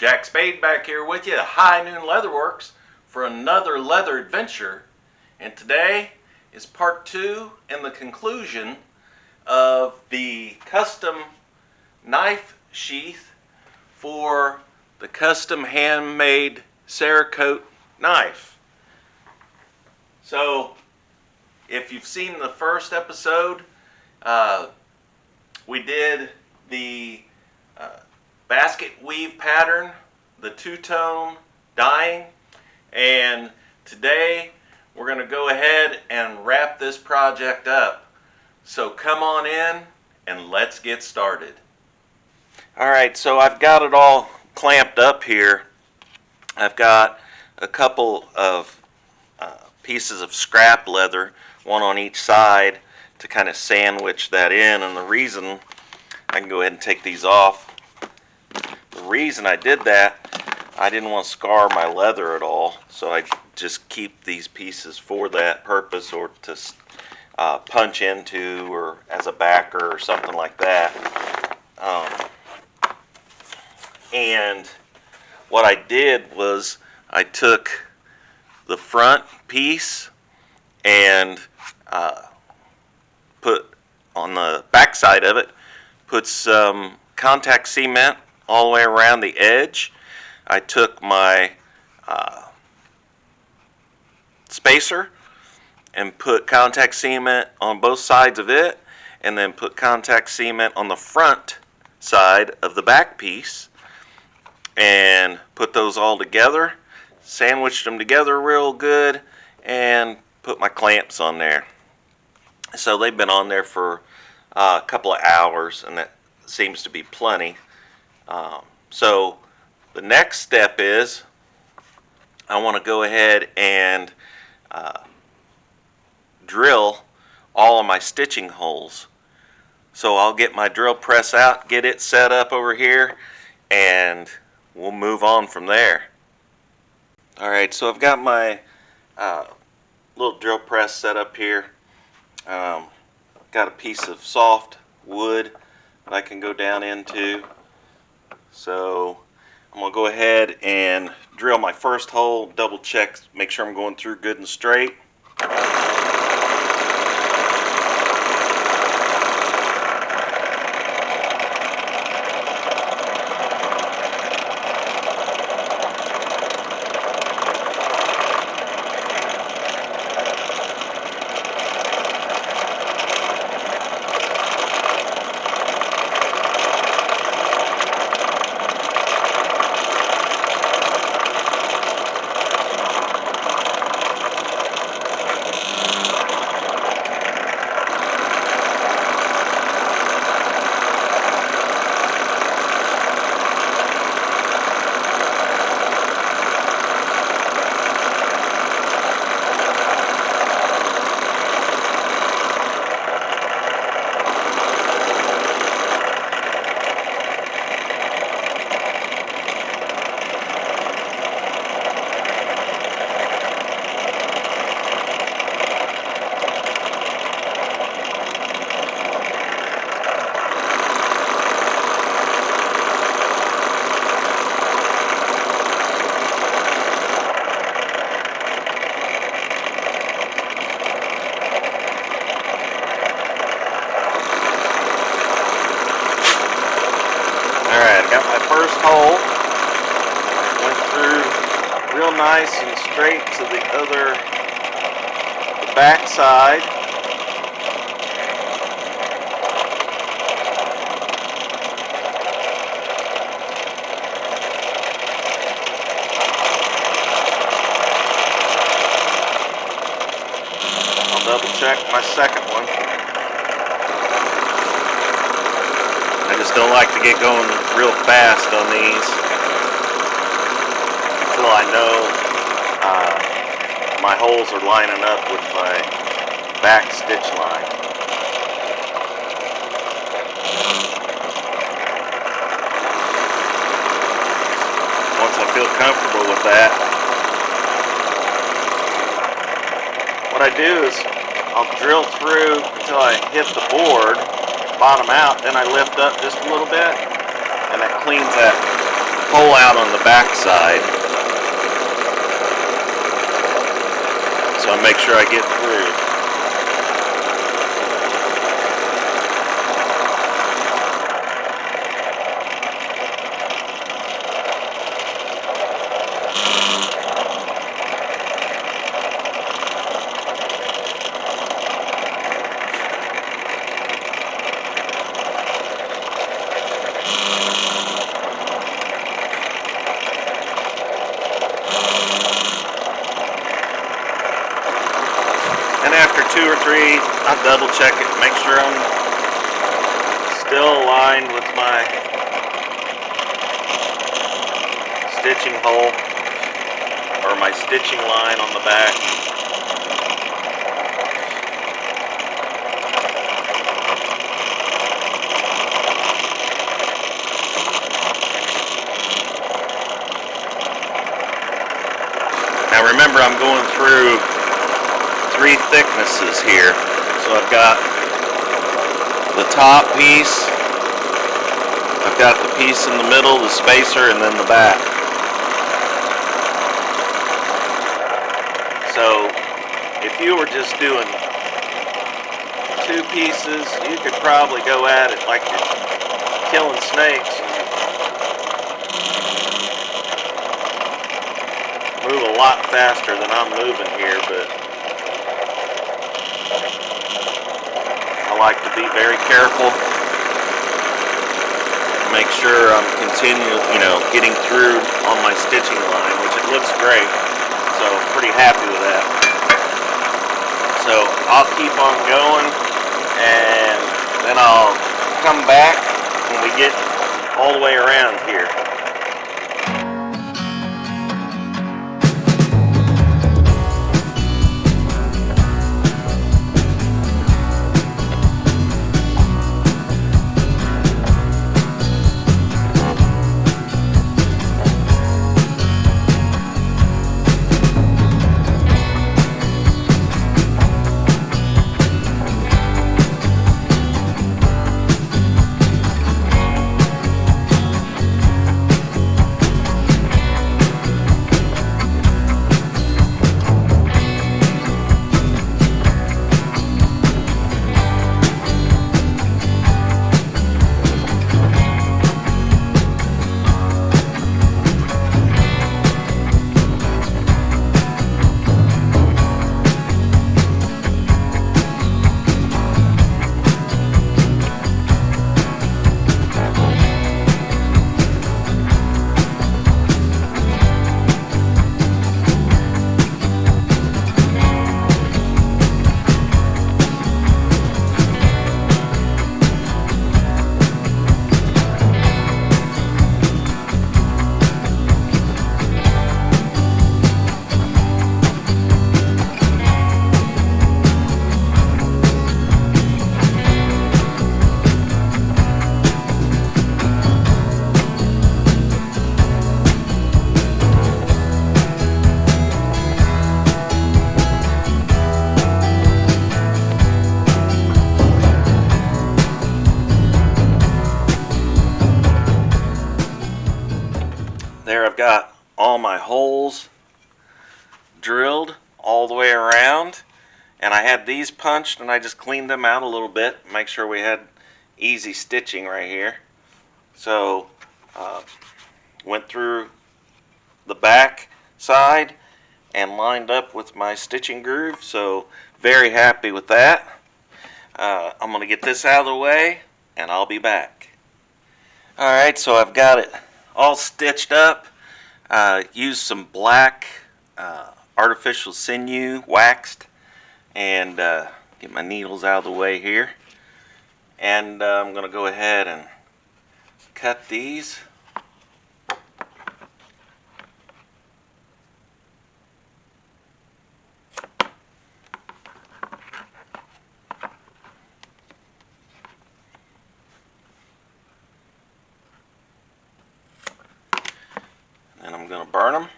Jack Spade back here with you at High Noon Leatherworks for another leather adventure. And today is part 2 and the conclusion of the custom knife sheath for the custom handmade Cerakote knife. So if you've seen the first episode, we did the basket weave pattern, the two-tone dyeing, and today we're going to go ahead and wrap this project up. So come on in and let's get started. Alright, so I've got it all clamped up here. I've got a couple of pieces of scrap leather, one on each side, to kind of sandwich that in. And the reason, I can go ahead and take these off. The reason I did that, I didn't want to scar my leather at all, so I just keep these pieces for that purpose, or to punch into, or as a backer or something like that. And what I did was I took the front piece and put on the back side of it, put some contact cement all the way around the edge. I took my spacer and put contact cement on both sides of it, and then put contact cement on the front side of the back piece, and put those all together, sandwiched them together real good, and put my clamps on there. So they've been on there for a couple of hours, and that seems to be plenty. So the next step is I want to go ahead and drill all of my stitching holes. So I'll get my drill press out, get it set up over here, and we'll move on from there. Alright, so I've got my little drill press set up here. Got a piece of soft wood that I can go down into. So I'm going to go ahead and drill my first hole, double check, make sure I'm going through good and straight. Got my first hole, went through real nice and straight to the back side. I'll double check my second one. I just don't like to get going real fast on these until I know my holes are lining up with my back stitch line. Once I feel comfortable with that, what I do is I'll drill through until I hit the board, bottom out, then I lift up just a little bit, and that cleans that hole out on the back side, so I make sure I get through. And after 2 or 3, I double check it, make sure I'm still aligned with my stitching hole or my stitching line on the back. Now remember, I'm going through 3 thicknesses here. So I've got the top piece, I've got the piece in the middle, the spacer, and then the back. So if you were just doing 2 pieces, you could probably go at it like you're killing snakes. Move a lot faster than I'm moving here, but I like to be very careful, make sure I'm getting through on my stitching line, which it looks great, so I'm pretty happy with that. So I'll keep on going, and then I'll come back when we get all the way around here. There, I've got all my holes drilled all the way around, and I had these punched and I just cleaned them out a little bit, make sure we had easy stitching right here. So went through the back side and lined up with my stitching groove, so very happy with that. I'm going to get this out of the way and I'll be back. Alright, so I've got it all stitched up. Used some black artificial sinew waxed, and get my needles out of the way here, and I'm going to go ahead and cut these. And I'm going to burn them.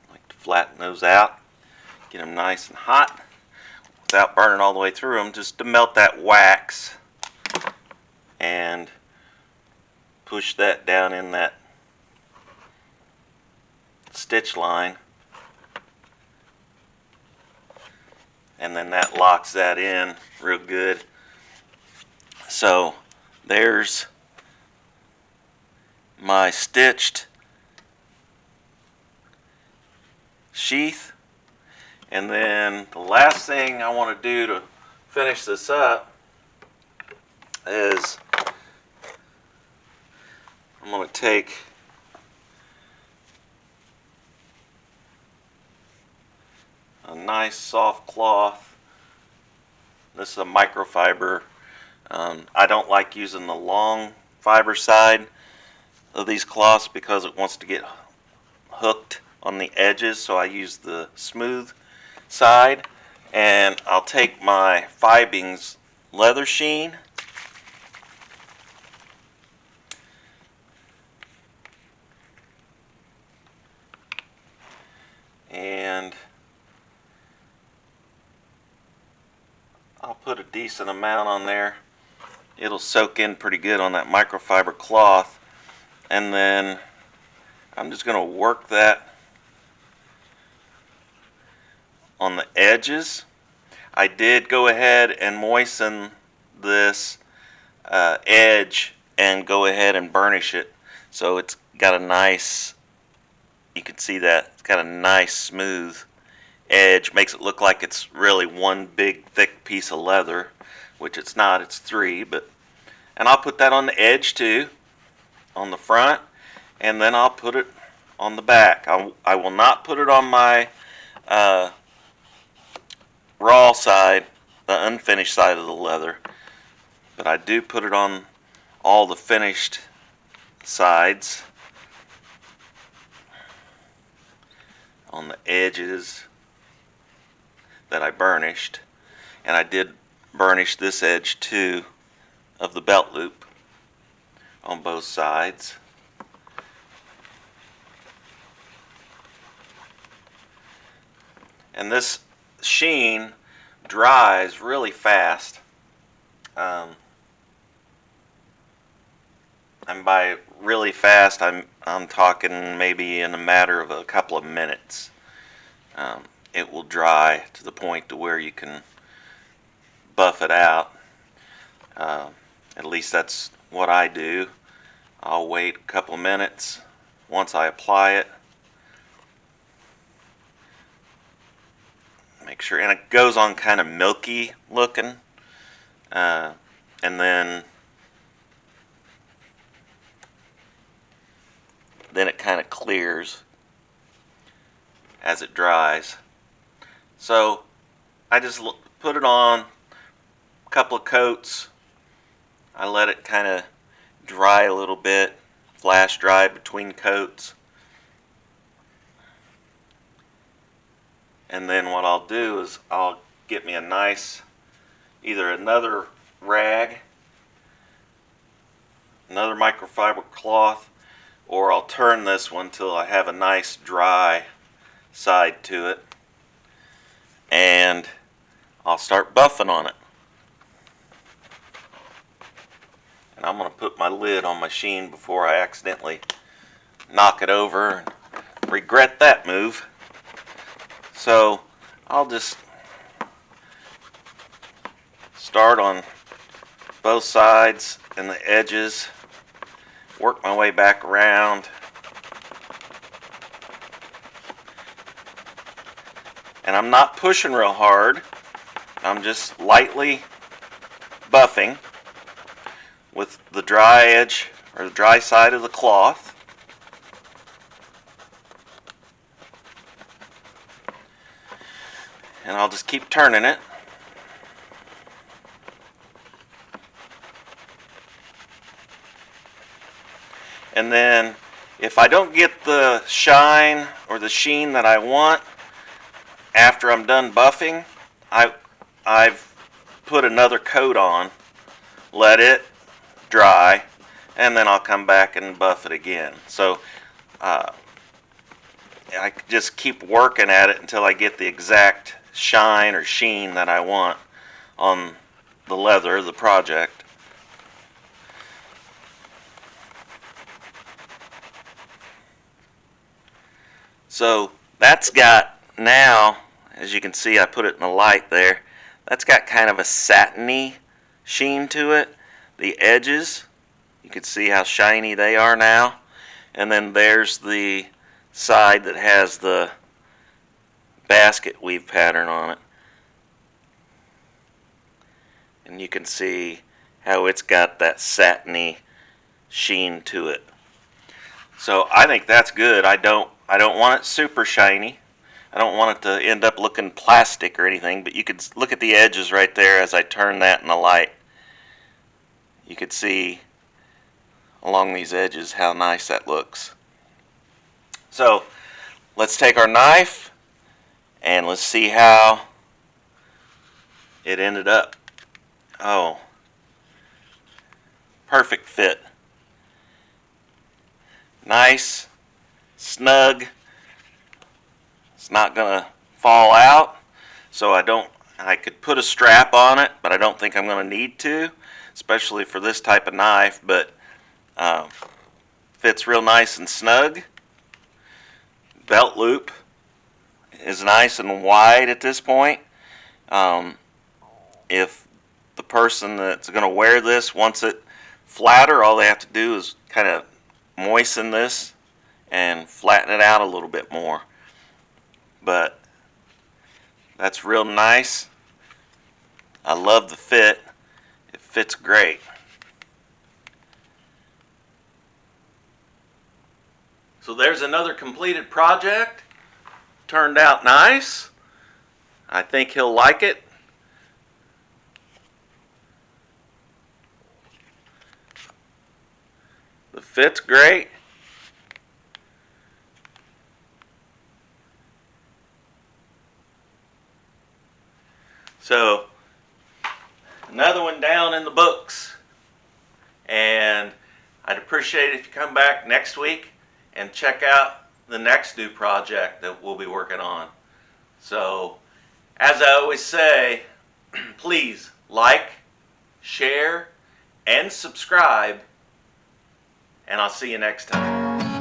Like to flatten those out. Get them nice and hot without burning all the way through them, just to melt that wax and push that down in that stitch line, and then that locks that in real good. So there's my stitched sheath. And then the last thing I want to do to finish this up is I'm going to take a nice soft cloth. This is a microfiber. I don't like using the long fiber side of these cloths because it wants to get hooked on the edges, so I use the smooth side. And I'll take my Fibings leather sheen, and I'll put a decent amount on there. It'll soak in pretty good on that microfiber cloth, and then I'm just going to work that on the edges. I did go ahead and moisten this edge and go ahead and burnish it, so it's got a nice, you can see that it's got a nice smooth edge. Makes it look like it's really one big thick piece of leather, which it's not, it's three. And I'll put that on the edge too, on the front, and then I'll put it on the back. I will not put it on my raw side, the unfinished side of the leather, but I do put it on all the finished sides, on the edges that I burnished. And I did burnish this edge too of the belt loop on both sides. And this sheen dries really fast. And by really fast, I'm talking maybe in a matter of a couple of minutes. It will dry to the point to where you can buff it out. At least that's what I do. I'll wait a couple of minutes once I apply it. Make sure, and it goes on kind of milky looking, and then it kind of clears as it dries. So I just put it on a couple of coats. I let it kind of dry a little bit, flash dry between coats. And then what I'll do is I'll get me a nice, either another rag, another microfiber cloth, or I'll turn this one till I have a nice dry side to it, and I'll start buffing on it. And I'm going to put my lid on my sheen before I accidentally knock it over and regret that move. So I'll just start on both sides and the edges, work my way back around, and I'm not pushing real hard. I'm just lightly buffing with the dry edge or the dry side of the cloth. And I'll just keep turning it. And then if I don't get the shine or the sheen that I want after I'm done buffing, I've put another coat on, let it dry, and then I'll come back and buff it again. So I just keep working at it until I get the exact shine or sheen that I want on the leather of the project. So that's got, now, as you can see, I put it in the light there, that's got kind of a satiny sheen to it. The edges, you can see how shiny they are now. And then there's the side that has the basket weave pattern on it. And you can see how it's got that satiny sheen to it. So I think that's good. I don't want it super shiny. I don't want it to end up looking plastic or anything, but you could look at the edges right there as I turn that in the light. You could see along these edges how nice that looks. So let's take our knife and let's see how it ended up. Oh, perfect fit. Nice, snug. It's not gonna fall out, so I could put a strap on it, but I don't think I'm gonna need to, especially for this type of knife. But fits real nice and snug. Belt loop is nice and wide at this point. If the person that's going to wear this wants it flatter, all they have to do is kind of moisten this and flatten it out a little bit more. But that's real nice. I love the fit. It fits great. So there's another completed project. Turned out nice. I think he'll like it. The fit's great. So another one down in the books. And I'd appreciate it if you come back next week and check out the next new project that we'll be working on. So, as I always say, please like, share, and subscribe, and I'll see you next time.